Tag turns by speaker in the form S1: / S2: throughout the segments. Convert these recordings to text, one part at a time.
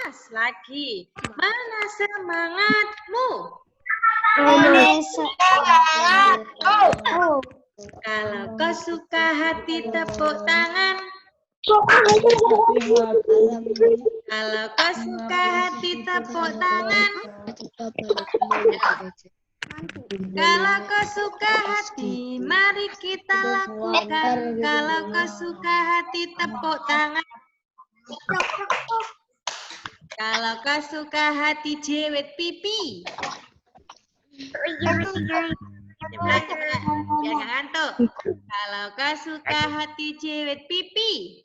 S1: Mas lagi. Mana semangatmu? Kalau kau suka hati tepuk tangan. Kalau kau suka hati tepuk tangan. Kalau kau suka hati, mari kita lakukan. Kalau kau suka hati tepuk tangan. Kalau kau suka hati jewet pipi. Biar nggak ngantuk. Kalau kau suka hati jewet pipi.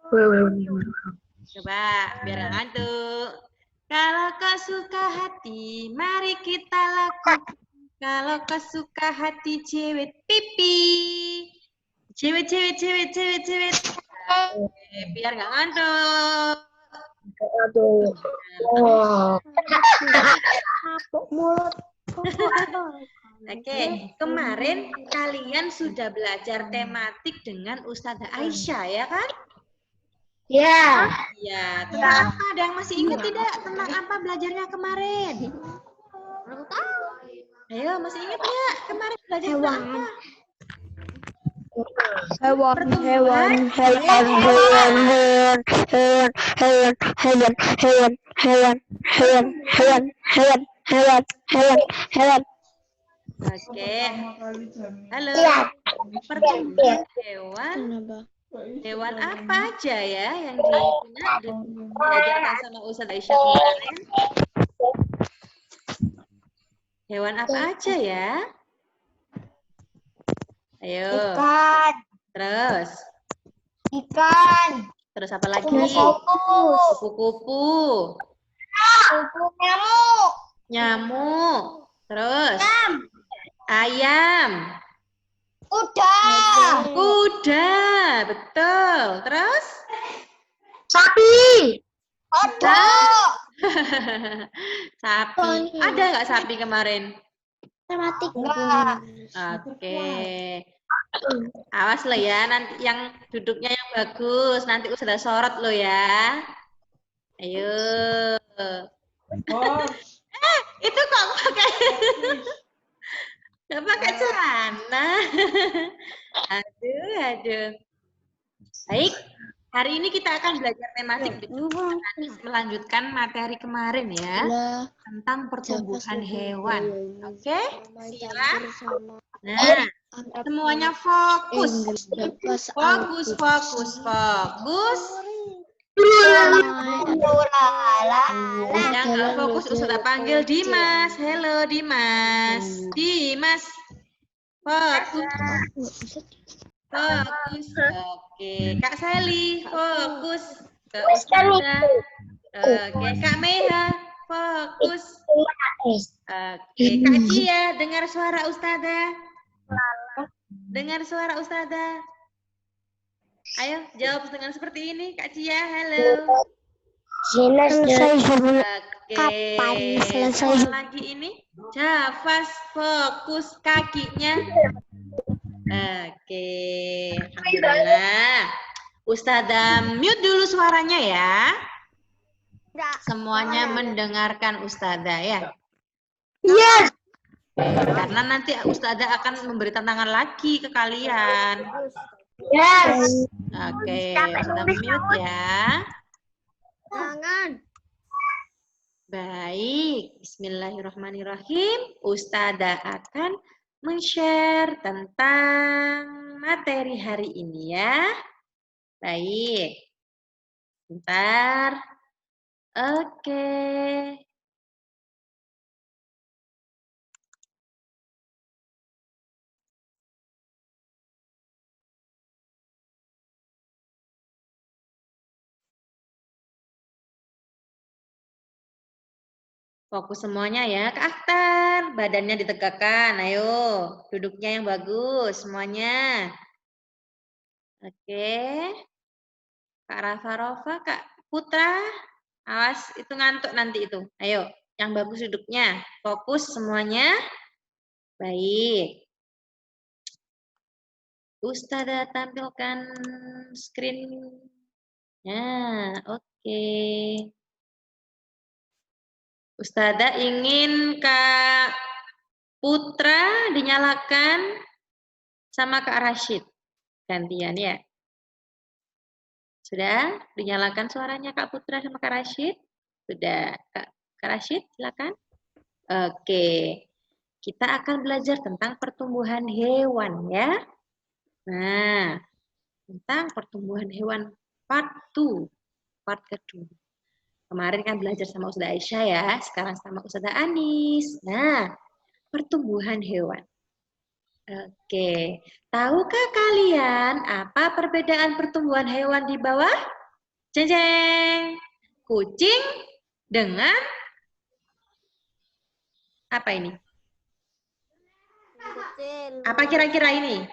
S1: Coba biar nggak ngantuk. Kalau kau suka hati, mari kita lakukan. Kalau kau suka hati jewet pipi. Jewet. Biar nggak ngantuk. Oke, kemarin kalian sudah belajar tematik dengan Ustazah Aisyah, ya kan?
S2: Ya.
S1: Ya, tentang apa? Ada yang masih ingat tidak tentang apa belajarnya kemarin? Ayo, masih ingat nggak kemarin belajar tentang apa?
S2: Hewan.
S1: Oke. Halo. Pertumbuhan hewan. Hewan apa aja ya yang diajarkan sama Ustazah Aisyah kemarin? Hewan apa aja ya? Ayo.
S2: Ikan.
S1: Terus.
S2: Ikan.
S1: Terus apa lagi?
S2: Kupu-kupu.
S1: Kupu-kupu.
S2: Nyamuk.
S1: Nyamuk. Terus. Ayam.
S2: Kuda.
S1: Kuda. Betul. Terus.
S2: Sapi. Kodok.
S1: Sapi. Ada nggak sapi kemarin?
S2: Tematik.
S1: Oke. Awas lo ya, nanti yang duduknya yang bagus, nanti sudah sorot lo ya. Ayo. Itu kok nggak pakai celana. Aduh. Baik, hari ini kita akan belajar tematik melanjutkan materi kemarin ya tentang pertumbuhan hewan. Oke, siap. Nah, semuanya fokus. Yang nggak fokus Ustazah panggil Dimas. Halo Dimas. Dimas. Fokus. Oke, Kak Sally fokus ke Ustazah. Oke, Kak Meha fokus. Oke, Kak Cia dengar suara Ustazah. Dengar suara Ustazah. Ayo jawab dengan seperti ini, Kak Cia. Halo. Oke. Selesai lagi ini. Jafas fokus kakinya. Oke. Alhamdulillah. Ustazah mute dulu suaranya ya. Semuanya mendengarkan Ustazah ya.
S2: Yes.
S1: Karena nanti Ustazah akan memberi tantangan lagi ke kalian.
S2: Yes.
S1: Oke, Ustazah mute ya.
S2: Jangan.
S1: Baik, bismillahirrahmanirrahim. Ustazah akan men-share tentang materi hari ini ya. Baik. Bentar. Oke. Fokus semuanya ya, Kak Akhtar. Badannya ditegakkan. Ayo, duduknya yang bagus semuanya. Oke. Kak Rafa, Kak Putra. Awas, itu ngantuk nanti itu. Ayo, yang bagus duduknya. Fokus semuanya. Baik. Ustazah tampilkan screen. Nah, oke. Oke. Ustazah ingin Kak Putra dinyalakan sama Kak Rashid. Gantian ya. Sudah dinyalakan suaranya Kak Putra sama Kak Rashid? Sudah. Kak Rashid, silakan. Oke. Kita akan belajar tentang pertumbuhan hewan ya. Nah, tentang pertumbuhan hewan part 2, part kedua. Kemarin kan belajar sama Ustazah Aisyah ya, sekarang sama Ustazah Anis. Nah, pertumbuhan hewan. Oke, tahukah kalian apa perbedaan pertumbuhan hewan di bawah? Jeng jeng. Kucing dengan apa ini?
S2: Kecil.
S1: Apa kira-kira ini?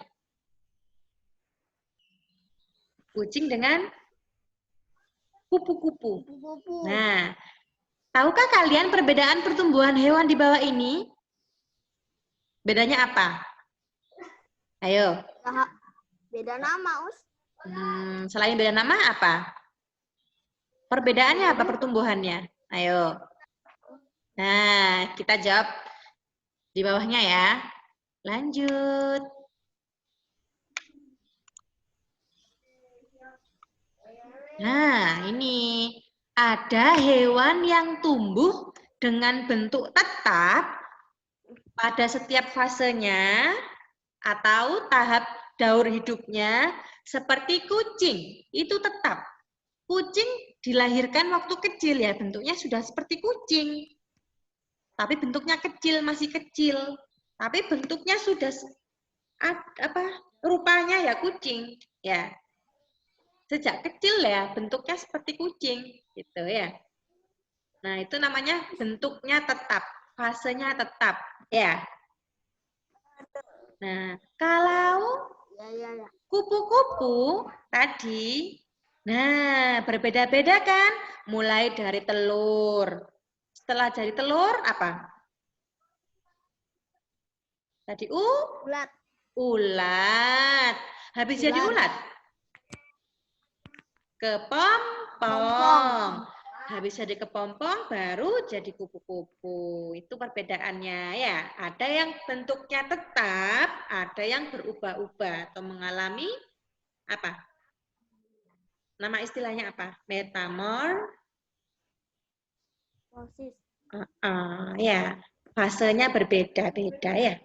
S1: Kucing dengan kupu-kupu.
S2: Kupu-kupu.
S1: Nah, tahukah kalian perbedaan pertumbuhan hewan di bawah ini? Bedanya apa? Ayo.
S2: Beda nama, Us.
S1: Selain beda nama apa? Perbedaannya apa pertumbuhannya? Ayo. Nah, kita jawab di bawahnya ya. Lanjut. Nah, ini ada hewan yang tumbuh dengan bentuk tetap pada setiap fasenya atau tahap daur hidupnya seperti kucing. Itu tetap. Kucing dilahirkan waktu kecil ya, bentuknya sudah seperti kucing. Tapi bentuknya kecil, masih kecil. Tapi bentuknya sudah rupanya ya kucing, ya. Sejak kecil ya bentuknya seperti kucing gitu ya. Nah, itu namanya bentuknya tetap, fasenya tetap ya. Nah, kalau kupu-kupu tadi, nah berbeda-beda kan? Mulai dari telur. Setelah jadi telur apa? Tadi
S2: Ulat.
S1: ulat. Habis jadi ulat? Kepompong. Habis jadi kepompong baru jadi kupu-kupu. Itu perbedaannya ya. Ada yang bentuknya tetap, ada yang berubah-ubah atau mengalami apa? Nama istilahnya apa?
S2: Metamorfosis.
S1: Ya, fasenya berbeda-beda ya.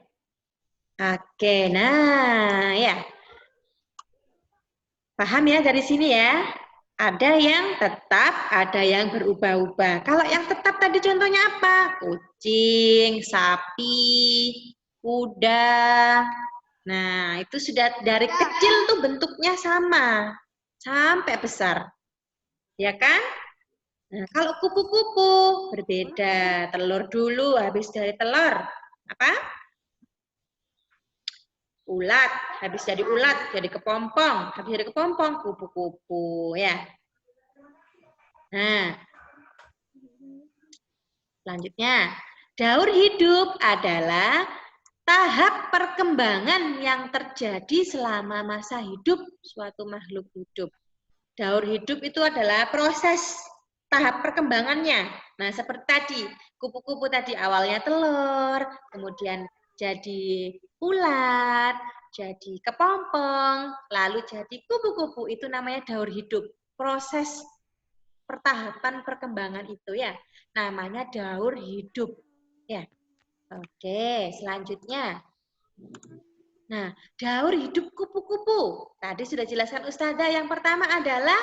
S1: Oke, nah ya. Paham ya dari sini ya? Ada yang tetap, ada yang berubah-ubah. Kalau yang tetap tadi contohnya apa? Kucing, sapi, kuda. Nah, itu sudah dari kecil tuh bentuknya sama. Sampai besar. Ya kan? Nah, kalau kupu-kupu berbeda. Telur dulu, habis dari telur. Apa? Ulat, habis jadi ulat, jadi kepompong, habis jadi kepompong, kupu-kupu ya. Nah, selanjutnya, daur hidup adalah tahap perkembangan yang terjadi selama masa hidup suatu makhluk hidup. Daur hidup itu adalah proses tahap perkembangannya. Nah, seperti tadi, kupu-kupu tadi awalnya telur, kemudian jadi ulat, jadi kepompong, lalu jadi kupu-kupu. Itu namanya daur hidup. Proses pertahapan perkembangan itu ya. Namanya daur hidup. Ya. Oke, selanjutnya. Nah, daur hidup kupu-kupu. Tadi sudah jelaskan Ustazah. Yang pertama adalah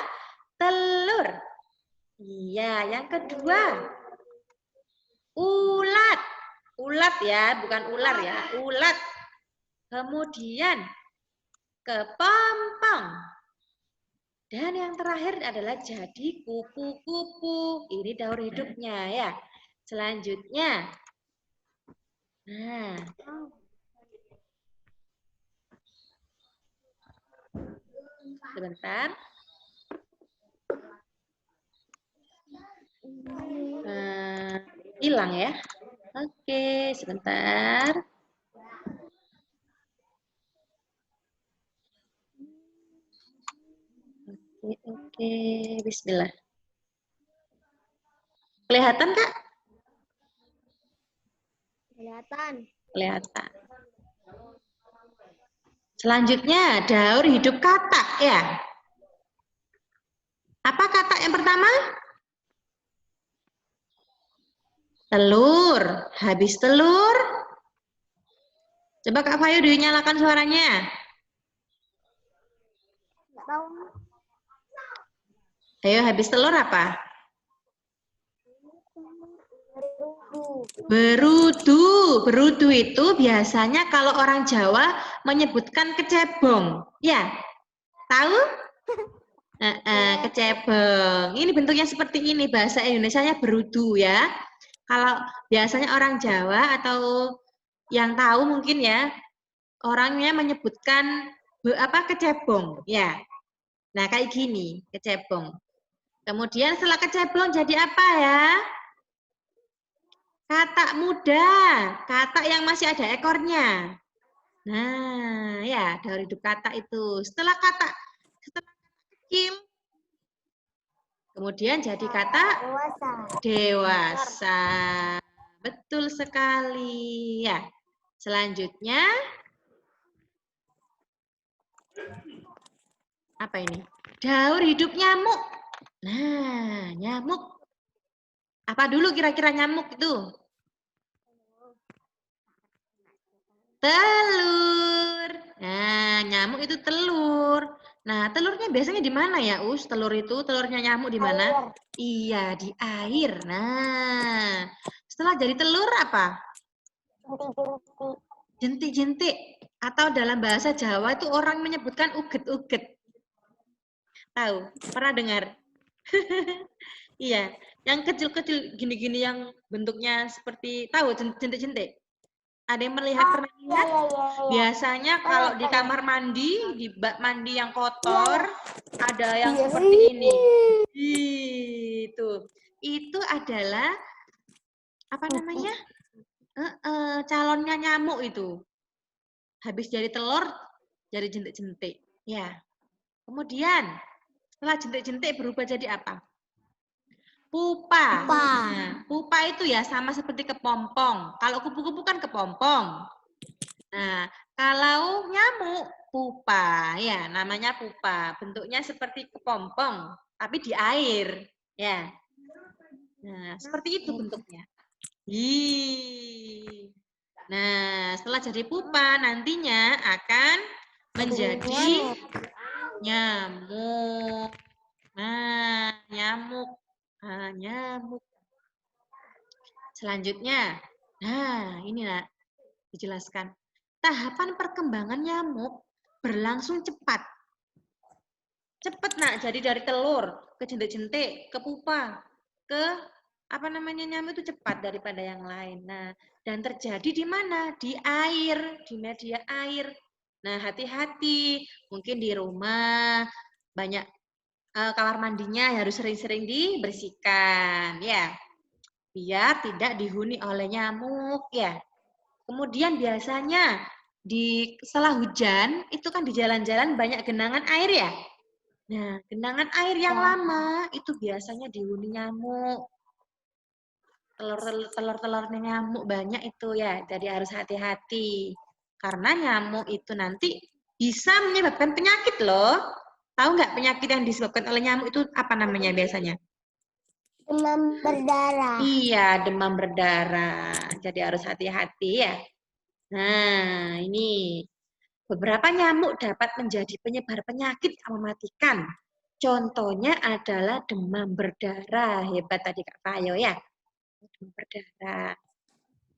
S1: telur. Iya, yang kedua ulat. Ulat ya, bukan ular ya. Ulat. Kemudian kepompong. Dan yang terakhir adalah jadi kupu-kupu. Ini daur hidupnya ya. Selanjutnya. Nah. Sebentar. Hilang ya. Oke, sebentar. Oke, bismillah. Kelihatan, Kak?
S2: Kelihatan.
S1: Kelihatan. Selanjutnya, daur hidup katak ya. Apa katak yang pertama? Telur. Habis telur. Coba Kak Fayu dinyalakan suaranya.
S2: Nggak tahu.
S1: Ayo, habis telur apa? Berudu. Berudu itu biasanya kalau orang Jawa menyebutkan kecebong. Ya, tahu? Kecebong. Ini bentuknya seperti ini. Bahasa Indonesianya berudu ya. Kalau biasanya orang Jawa atau yang tahu mungkin ya, orangnya menyebutkan kecebong. Ya. Nah, kayak gini, kecebong. Kemudian setelah kecebong jadi apa ya? Katak muda, katak yang masih ada ekornya. Nah, ya daur hidup katak itu. Setelah katak kecil, kemudian jadi katak dewasa. Betul sekali. Ya. Selanjutnya, apa ini? Daur hidup nyamuk. Nah, nyamuk. Apa dulu kira-kira nyamuk itu? Telur. Nah, nyamuk itu telur. Nah, telurnya biasanya di mana ya, Us? Telur itu, telurnya nyamuk di mana? Iya, di air. Nah, setelah jadi telur apa? Jentik-jentik. Atau dalam bahasa Jawa itu orang menyebutkan uget-uget. Tahu? Pernah dengar? Iya, yang kecil-kecil gini-gini yang bentuknya seperti, tahu jentik-jentik? Ada yang pernah lihat? Biasanya kalau di kamar mandi, di bak mandi yang kotor, ada yang seperti ini. Itu adalah apa namanya? Calonnya nyamuk itu. Habis jadi telur, jadi jentik-jentik. Ya. Kemudian setelah jentik-jentik berubah jadi apa? Pupa. Nah, pupa itu ya sama seperti kepompong. Kalau kupu-kupu kan kepompong. Nah, kalau nyamuk pupa, ya namanya pupa. Bentuknya seperti kepompong, tapi di air. Ya. Nah, seperti itu bentuknya. Nah, setelah jadi pupa, nantinya akan menjadi nyamuk. Nah, nyamuk. Nah, nyamuk. Selanjutnya, nah ini nak dijelaskan. Tahapan perkembangan nyamuk berlangsung cepat. Cepat nak, jadi dari telur ke jentik-jentik, ke pupa, ke apa namanya nyamuk itu cepat daripada yang lain. Nah, dan terjadi di mana? Di air, di media air. Nah, hati-hati, mungkin di rumah banyak kamar mandinya harus sering-sering dibersihkan, ya, biar tidak dihuni oleh nyamuk, ya. Kemudian biasanya setelah hujan itu kan di jalan-jalan banyak genangan air ya. Nah, genangan air yang lama itu biasanya dihuni nyamuk. Telur-telurnya nyamuk banyak itu ya, jadi harus hati-hati. Karena nyamuk itu nanti bisa menyebabkan penyakit loh. Tahu nggak penyakit yang disebabkan oleh nyamuk itu apa namanya biasanya?
S2: Demam berdarah.
S1: Iya, demam berdarah. Jadi harus hati-hati ya. Nah, ini beberapa nyamuk dapat menjadi penyebar penyakit yang mematikan. Contohnya adalah demam berdarah. Hebat tadi Kak Fayo ya. Demam berdarah.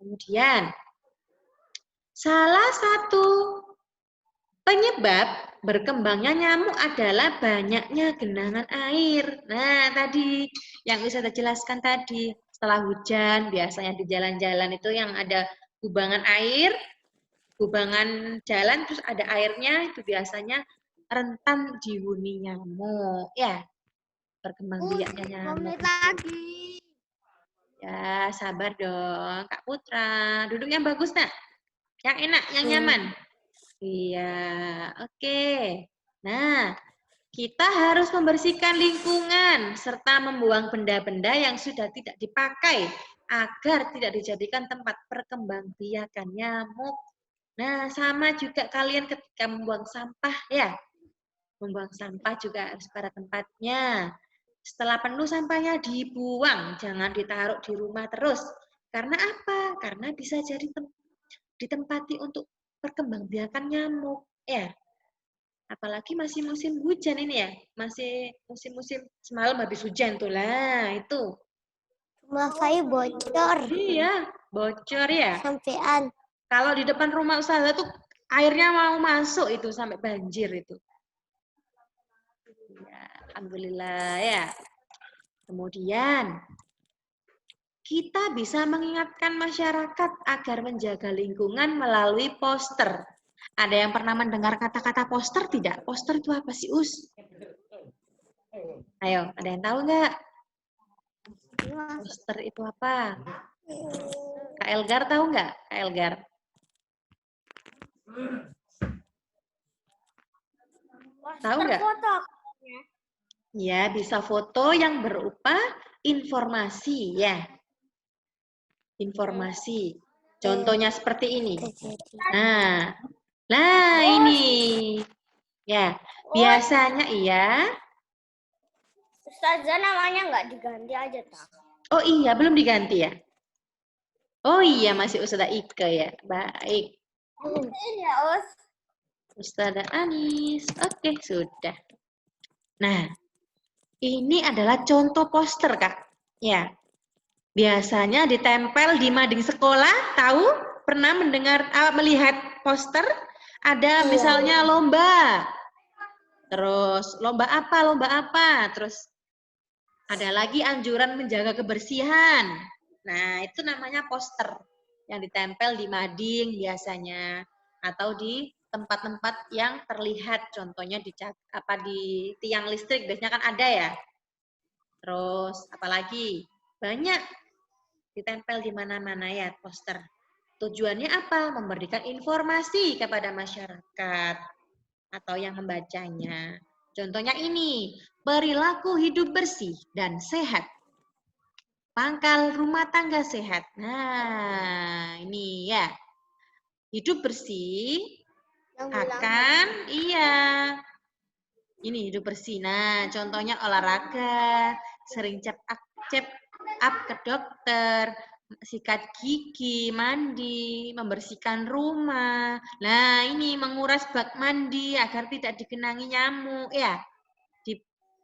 S1: Kemudian, salah satu penyebab berkembangnya nyamuk adalah banyaknya genangan air. Nah, tadi yang bisa saya jelaskan tadi, setelah hujan biasanya di jalan-jalan itu yang ada kubangan air, kubangan jalan terus ada airnya, itu biasanya rentan dihuni nyamuk. Ya, berkembang biaknya nyamuk.
S2: Lagi.
S1: Ya, sabar dong, Kak Putra. Duduk yang bagus, nak. Yang enak, yang nyaman. Iya, oke. Nah, Kita harus membersihkan lingkungan serta membuang benda-benda yang sudah tidak dipakai agar tidak dijadikan tempat perkembangbiakan nyamuk. Nah, sama juga kalian ketika membuang sampah ya. Membuang sampah juga harus pada tempatnya. Setelah penuh sampahnya dibuang, jangan ditaruh di rumah terus. Karena apa? Karena bisa jadi ditempati untuk perkembangbiakan nyamuk ya. Apalagi masih musim hujan ini ya, masih musim-musim semalam habis hujan tuh lah itu.
S2: Rumah saya bocor.
S1: Iya, bocor ya.
S2: Sampean.
S1: Kalau di depan rumah usaha tuh airnya mau masuk itu sampai banjir itu. Ya, alhamdulillah ya. Kemudian kita bisa mengingatkan masyarakat agar menjaga lingkungan melalui poster. Ada yang pernah mendengar kata-kata poster tidak? Poster itu apa sih, Us? Ayo, ada yang tahu nggak? Poster itu apa? Kak Elgar tahu nggak? Kak Elgar? Tahu nggak?
S2: Foto.
S1: Ya, bisa foto yang berupa informasi ya. Informasi. Contohnya seperti ini. Nah ini. Ya, biasanya iya.
S2: Ustazah namanya nggak diganti aja, tak?
S1: Oh iya, belum diganti ya? Oh iya, masih Ustazah Ike ya. Baik.
S2: Iya, Us.
S1: Ustazah Anis. Oke, sudah. Nah, ini adalah contoh poster, Kak. Ya. Biasanya ditempel di mading sekolah, tahu? Pernah mendengar, melihat poster? Ada misalnya lomba. Terus lomba apa? Terus ada lagi anjuran menjaga kebersihan. Nah, itu namanya poster yang ditempel di mading biasanya atau di tempat-tempat yang terlihat, contohnya di tiang listrik biasanya kan ada ya. Terus apalagi? Banyak ditempel di mana-mana ya poster. Tujuannya apa? Memberikan informasi kepada masyarakat atau yang membacanya. Contohnya ini, perilaku hidup bersih dan sehat. Pangkal rumah tangga sehat. Nah, ini ya. Hidup bersih akan, iya. Ini hidup bersih. Nah, contohnya olahraga, sering check up ke dokter, sikat gigi, mandi, membersihkan rumah. Nah, ini menguras bak mandi agar tidak digenangi nyamuk ya.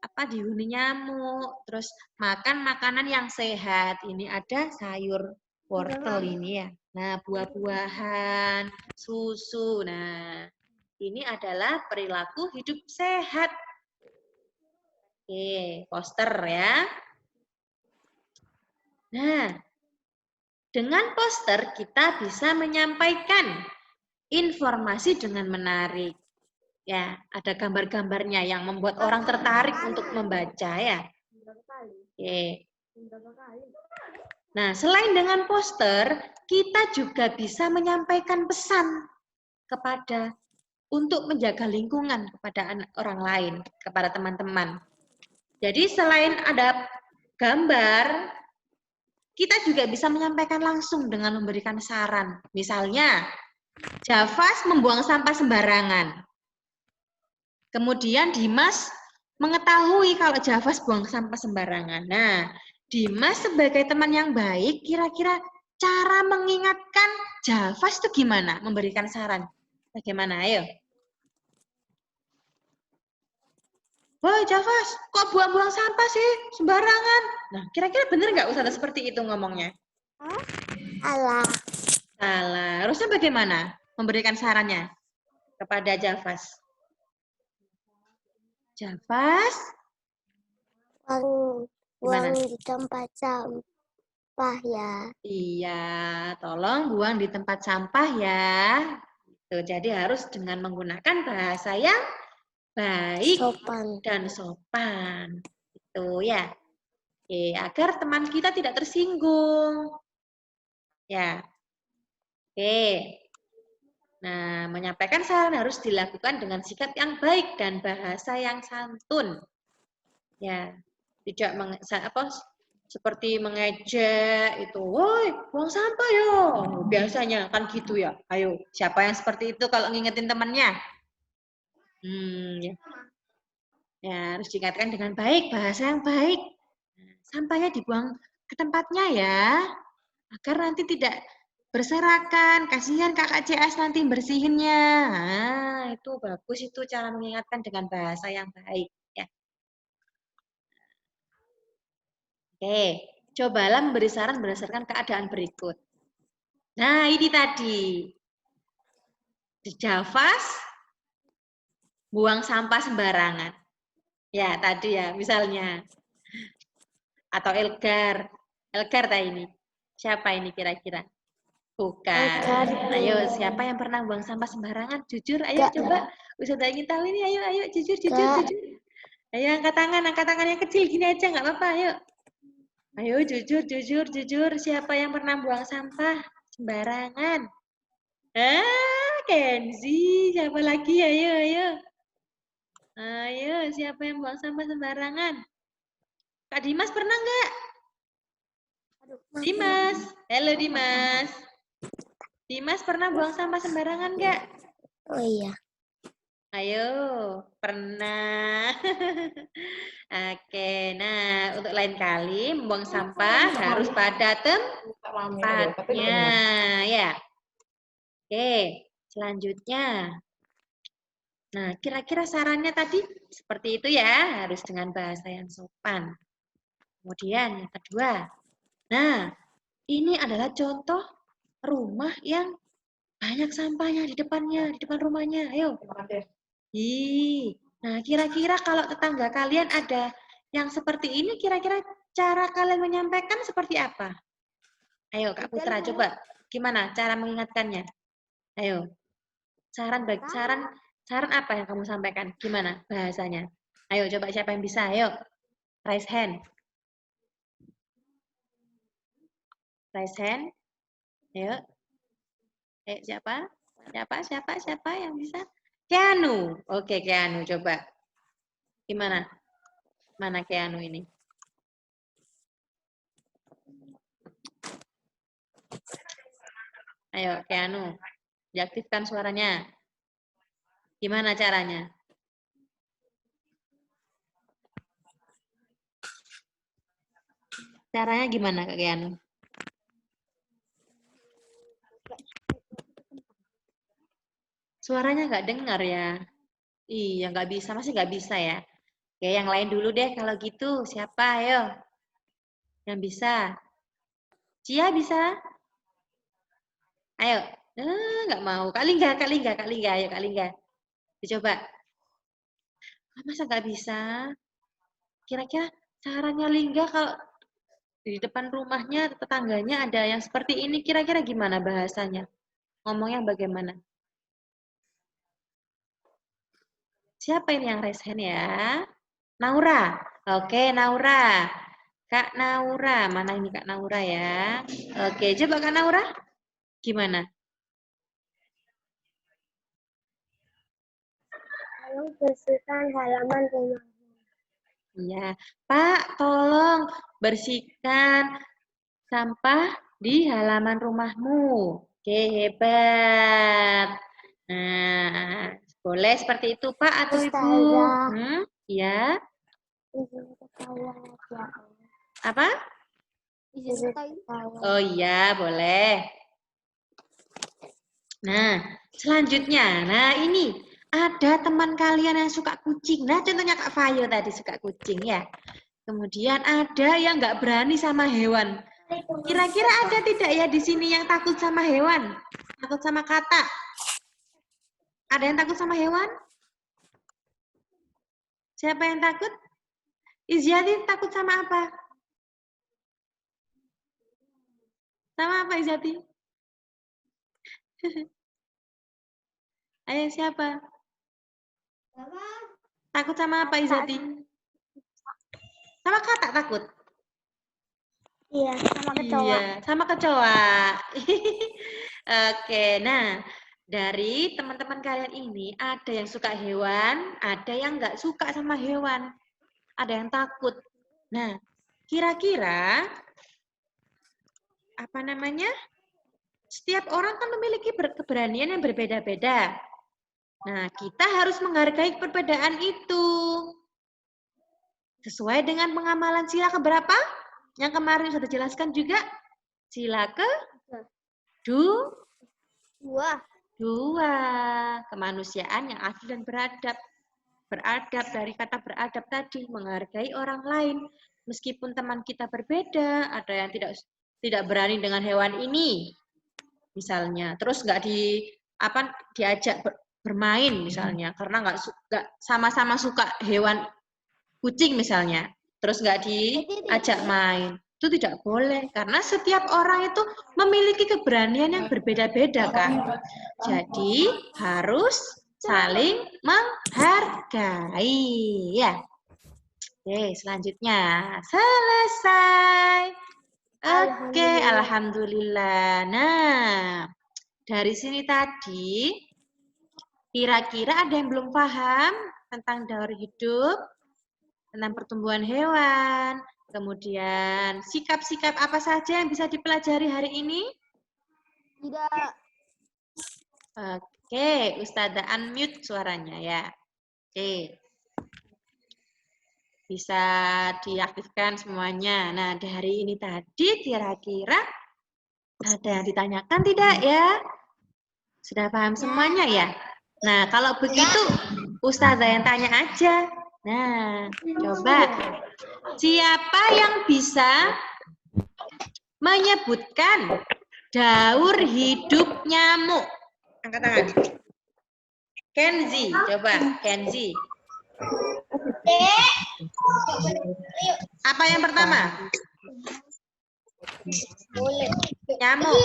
S1: Dihuni nyamuk. Terus makan makanan yang sehat. Ini ada sayur wortel ini ya. Nah, buah-buahan, susu. Nah, ini adalah perilaku hidup sehat. Oke, poster ya. Nah, dengan poster kita bisa menyampaikan informasi dengan menarik. Ya, ada gambar-gambarnya yang membuat orang tertarik untuk membaca ya. Oke. Nah, selain dengan poster, kita juga bisa menyampaikan pesan kepada untuk menjaga lingkungan kepada orang lain, kepada teman-teman. Jadi selain ada gambar, kita juga bisa menyampaikan langsung dengan memberikan saran. Misalnya, Javas membuang sampah sembarangan. Kemudian Dimas mengetahui kalau Javas buang sampah sembarangan. Nah, Dimas sebagai teman yang baik, kira-kira cara mengingatkan Javas itu gimana? Memberikan saran. Bagaimana? Ayo. Woi Javas, kok buang-buang sampah sih sembarangan? Nah, kira-kira benar nggak Ustazah seperti itu ngomongnya?
S2: Salah.
S1: Salah. Harusnya bagaimana memberikan sarannya kepada Javas? Javas?
S2: Buang di tempat sampah ya.
S1: Iya, tolong buang di tempat sampah ya. Tuh, jadi harus dengan menggunakan bahasa yang baik dan sopan. Itu ya. Oke, agar teman kita tidak tersinggung. Ya. Oke. Nah, menyampaikan saran harus dilakukan dengan sikap yang baik dan bahasa yang santun. Ya, tidak seperti mengejek itu. Woi, buang sampah yo. Biasanya kan gitu ya. Ayo, siapa yang seperti itu kalau ngingetin temannya? Ya. Ya, harus diingatkan dengan baik, bahasa yang baik. Sampahnya dibuang ke tempatnya ya, agar nanti tidak berserakan. Kasihan kakak CS nanti bersihinnya. Nah, itu bagus itu cara mengingatkan dengan bahasa yang baik. Ya. Oke, cobalah memberi saran berdasarkan keadaan berikut. Nah, ini tadi. Di Javas, buang sampah sembarangan. Ya, tadi ya, misalnya. Atau Elgar. Elgar tadi ini. Siapa ini kira-kira? Bukan. Ayo, siapa yang pernah buang sampah sembarangan? Jujur, ayo coba. Ustazah ingin tahu ini, ayo, jujur. Ayo, angkat tangan yang kecil gini aja, nggak apa-apa, ayo. Ayo, jujur. Siapa yang pernah buang sampah sembarangan? Kenzi, siapa lagi? Ayo. Ayo, siapa yang buang sampah sembarangan? Kak Dimas pernah nggak? Dimas, halo Dimas. Dimas pernah buang sampah sembarangan nggak?
S2: Oh iya.
S1: Ayo, pernah. Oke, nah untuk lain kali membuang sampah harus pada tempatnya, ya. Oke, selanjutnya. Nah, kira-kira sarannya tadi seperti itu ya, harus dengan bahasa yang sopan. Kemudian yang kedua, nah ini adalah contoh rumah yang banyak sampahnya di depannya, di depan rumahnya. Ayo. Nah, kira-kira kalau tetangga kalian ada yang seperti ini, kira-kira cara kalian menyampaikan seperti apa? Ayo, Kak Putra, coba. Gimana cara mengingatkannya? Ayo. Saran apa yang kamu sampaikan? Gimana bahasanya? Ayo, coba siapa yang bisa? Ayo. Raise hand. Raise hand. Ayo. Siapa? Siapa yang bisa? Keanu. Oke, Keanu, coba. Gimana? Mana Keanu ini? Ayo, Keanu. Diaktifkan suaranya. Gimana caranya? Caranya gimana, Kak Keanu? Suaranya nggak dengar ya? Iya, nggak bisa. Masih nggak bisa ya? Oke, yang lain dulu deh kalau gitu. Siapa? Ayo. Yang bisa. Cia bisa? Ayo. Nggak mau. Kak Lingga. Ayo, Kak Lingga. Dicoba. Masa nggak bisa? Kira-kira sarannya Lingga kalau di depan rumahnya, tetangganya ada yang seperti ini, kira-kira gimana bahasanya? Ngomongnya bagaimana? Siapa ini yang raise hand ya? Naura. Oke, Naura. Kak Naura. Mana ini Kak Naura ya? Oke, coba Kak Naura. Gimana?
S2: Tolong bersihkan halaman rumah.
S1: Iya. Pak, tolong bersihkan sampah di halaman rumahmu. Oke, hebat. Nah, boleh seperti itu Pak atau Ibu? Ya. Apa? Oh iya, boleh. Nah, selanjutnya. Nah, ini ada teman kalian yang suka kucing. Nah, contohnya Kak Fayo tadi suka kucing ya. Kemudian ada yang nggak berani sama hewan. Kira-kira ada tidak ya di sini yang takut sama hewan? Takut sama katak? Ada yang takut sama hewan? Siapa yang takut? Izati takut sama apa? Sama apa Izati? Ayo siapa? Takut sama apa Izati? Sama katak takut?
S2: Iya, sama kecoa.
S1: Iya, sama kecoa. Oke, nah dari teman-teman kalian ini ada yang suka hewan, ada yang nggak suka sama hewan, ada yang takut. Nah, kira-kira apa namanya? Setiap orang kan memiliki keberanian yang berbeda-beda. Nah, kita harus menghargai perbedaan itu. Sesuai dengan pengamalan sila keberapa? Yang kemarin sudah dijelaskan juga. Sila dua. Kemanusiaan yang adil dan beradab. Beradab dari kata beradab tadi, menghargai orang lain. Meskipun teman kita berbeda, ada yang tidak berani dengan hewan ini, misalnya. Terus nggak diajak bermain misalnya, karena nggak sama-sama suka hewan kucing misalnya. Terus nggak diajak main. Itu tidak boleh, karena setiap orang itu memiliki keberanian yang berbeda-beda, Kak. Jadi, harus saling menghargai. Ya. Oke, selanjutnya. Selesai. Oke, alhamdulillah. Nah, dari sini tadi, kira-kira ada yang belum paham tentang daur hidup, tentang pertumbuhan hewan, kemudian sikap-sikap apa saja yang bisa dipelajari hari ini?
S2: Tidak.
S1: Oke, Ustazah unmute suaranya ya. Oke. Bisa diaktifkan semuanya. Nah, dari ini tadi kira-kira ada yang ditanyakan tidak ya? Sudah paham semuanya ya? Nah, kalau begitu Ustazah yang tanya aja. Nah, coba. Siapa yang bisa menyebutkan daur hidup nyamuk? Angkat tangan. Kenzi, coba. Kenzi. Apa yang pertama? Nyamuk.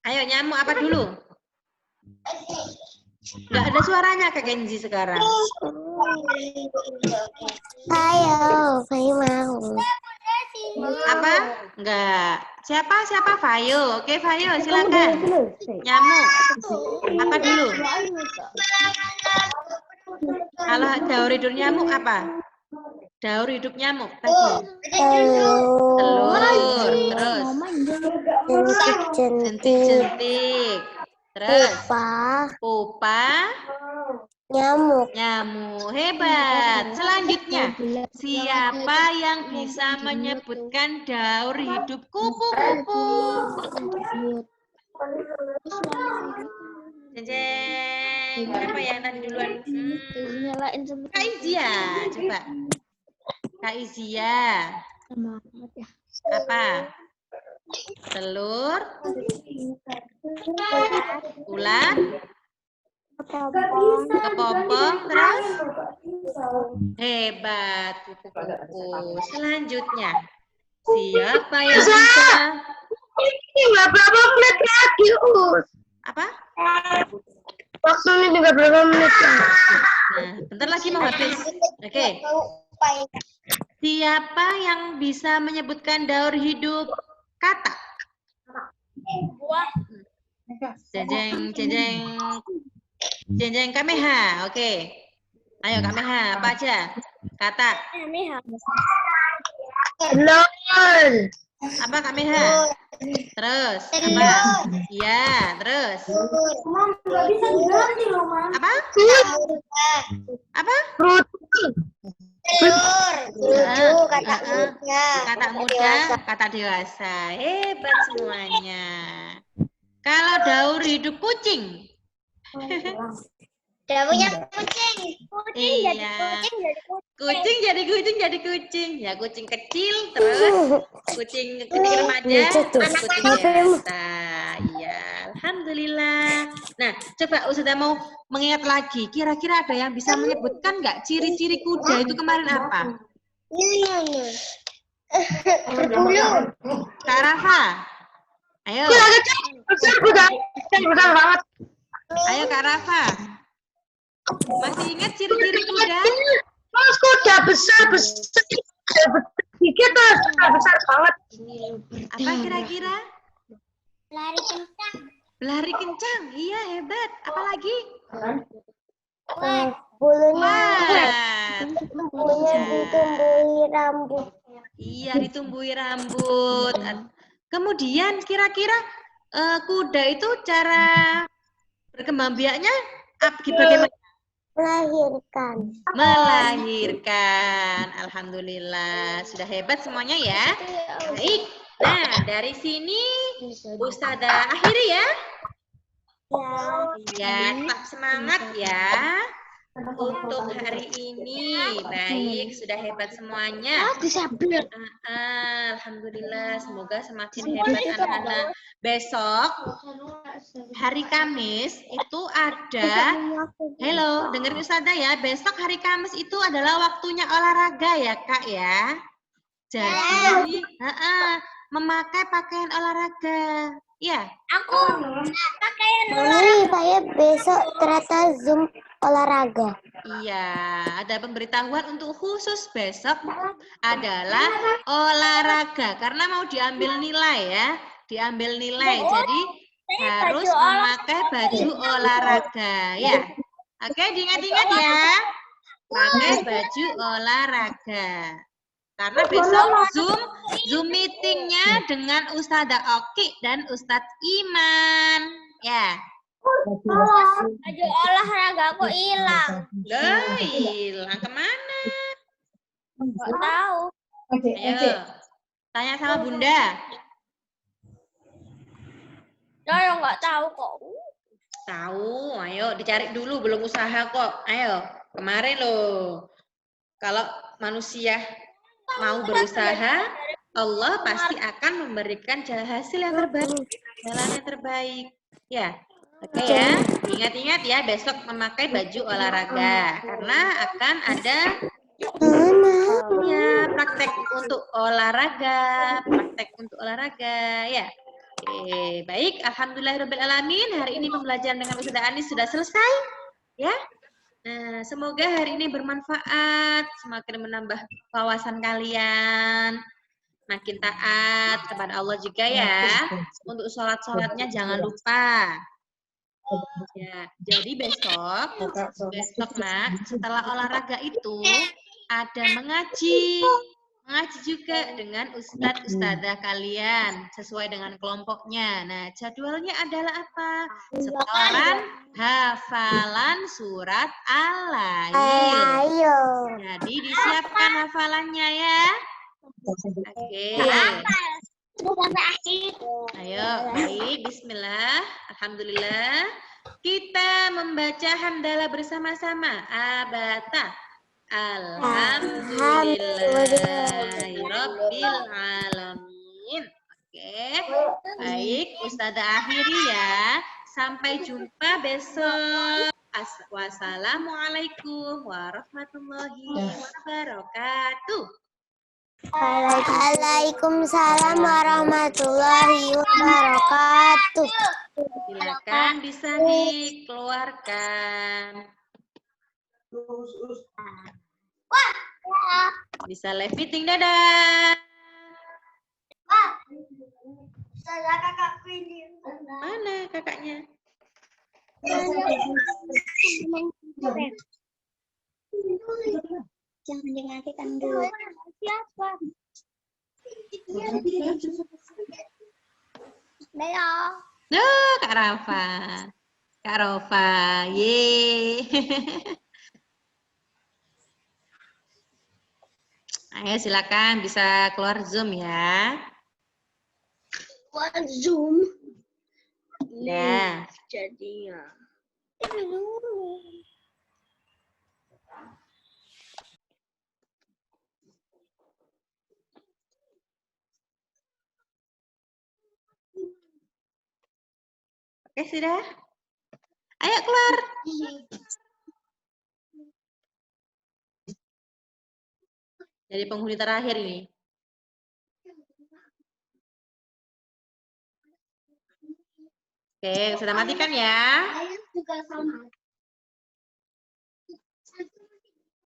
S1: Ayo, nyamuk apa dulu? Nggak ada suaranya Kak Kenzi sekarang.
S2: Ayo, saya mau.
S1: Apa? Enggak. Siapa? Fayo. Oke, Fayo, silakan. Nyamuk. Apa dulu? Kalau daur hidup nyamuk apa? Daur hidup nyamuk tadi. Telur. Terus. Jentik-jentik. Terus. Pupa.
S2: Nyamuk.
S1: Hebat. Selanjutnya, siapa yang bisa menyebutkan daur hidup kupu-kupu? Jeng. Siapa yang tadi duluan? Kak Izia, coba. Kak Izia. Apa? Telur. Ulat. Kepompong, terus hebat kupu-kupu. Selanjutnya, siapa yang bisa?
S2: Tinggal berapa menit lagi, Us?
S1: Apa?
S2: Waktunya tinggal berapa menit lagi?
S1: Nah, bentar lagi mau habis. Oke. Siapa yang bisa menyebutkan daur hidup kata? Jeng. Jeng Kameha, oke. Ayo Kameha, apa aja? Kata.
S2: Telur.
S1: Apa Kameha? Terus, apa? Iya, terus. Apa? Apa?
S2: Telur.
S1: Kata muda, kata dewasa. Hebat semuanya. Kalau daur hidup kucing.
S2: Daunnya kucing.
S1: Iya. Kucing jadi kucing. Ya kucing kecil, terus kucing remaja, terus kucing dewasa. Iya, alhamdulillah. Nah, coba sudah mau mengingat lagi. Kira-kira ada yang bisa menyebutkan nggak ciri-ciri kuda itu kemarin apa?
S2: Berbulu.
S1: Kak Rafa. Ayo.
S2: Besar banget.
S1: Ayo Kak Rafa. Masih ingat ciri-ciri kuda?
S2: Mas, kuda besar. Dikit terus besar banget.
S1: Apa kira-kira?
S2: Lari kencang.
S1: Berlari kencang. Iya, hebat. Apalagi?
S2: Bulunya
S1: Iya.
S2: ditumbuhi rambut.
S1: Iya, ditumbuhi rambut. Kemudian kira-kira kuda itu cara berkembang biaknya bagaimana?
S2: Melahirkan.
S1: Melahirkan. Alhamdulillah. Sudah hebat semuanya ya. Baik. Nah, dari sini Ustazah akhiri ya. Ya, tetap semangat ya. Untuk hari ini, baik, sudah hebat semuanya. Alhamdulillah, semoga semakin hebat anak-anak. Besok, hari Kamis, itu ada, halo, dengerin Ustazah ya, besok hari Kamis itu adalah waktunya olahraga ya Kak ya. Jadi, memakai pakaian olahraga. Ya.
S2: Aku pakaian olahraga. Saya besok ternyata Zoom olahraga.
S1: Iya, ada pemberitahuan untuk khusus besok adalah olahraga karena mau diambil nilai ya, diambil nilai. Jadi harus memakai baju olahraga ya. Oke, diingat-ingat ya. Pakai baju olahraga. Karena besok Zoom meetingnya dengan Ustazah Oki dan Ustadz Iman. Ya.
S2: Baju olahraga aku hilang.
S1: Lah, hilang kemana?
S2: Nggak tahu.
S1: Ayo, tanya sama Bunda.
S2: Saya nggak tahu kok.
S1: Tahu, ayo dicari dulu, belum usaha kok. Ayo, kemarin loh. Kalau manusia mau berusaha, Allah pasti akan memberikan hasil yang terbaik, jalan yang terbaik. Ya, oke ya. Ingat-ingat ya, besok memakai baju olahraga karena akan ada ya praktek untuk olahraga, ya. Oke, baik. Alhamdulillahirobbilalamin. Hari ini pembelajaran dengan Ustazah Anis sudah selesai, ya. Nah, semoga hari ini bermanfaat, semakin menambah wawasan kalian, makin taat kepada Allah juga ya. Untuk sholat-sholatnya jangan lupa. Ya, jadi besok nak setelah olahraga itu ada mengaji juga dengan ustadz ustadzah kalian sesuai dengan kelompoknya. Nah, jadwalnya adalah apa? Setoran hafalan surat Al-Lail. Jadi disiapkan hafalannya ya. Oke. Ayo, baik. Bismillah. Alhamdulillah. Kita membaca hamdalah bersama-sama. Abata. Alhamdulillahirabbil alamin. Oke. Baik, Ustazah akhiri ya. Sampai jumpa besok. Wassalamualaikum warahmatullahi wabarakatuh.
S2: Waalaikumsalam warahmatullahi wabarakatuh.
S1: Silakan bisa dikeluarkan. Bisa live meeting, dadah. Mana kakaknya?
S2: Jangan dengarkan dulu. Siapa? Leo.
S1: Duh, Kak Rafa. Kak Rafa, ye. Ayo silakan bisa keluar Zoom ya.
S2: Keluar Zoom.
S1: Ya.
S2: Jadinya.
S1: Oke, sudah. Ayo keluar. Jadi penghuni terakhir ini. Oke, sudah matikan ya.
S2: Juga sama.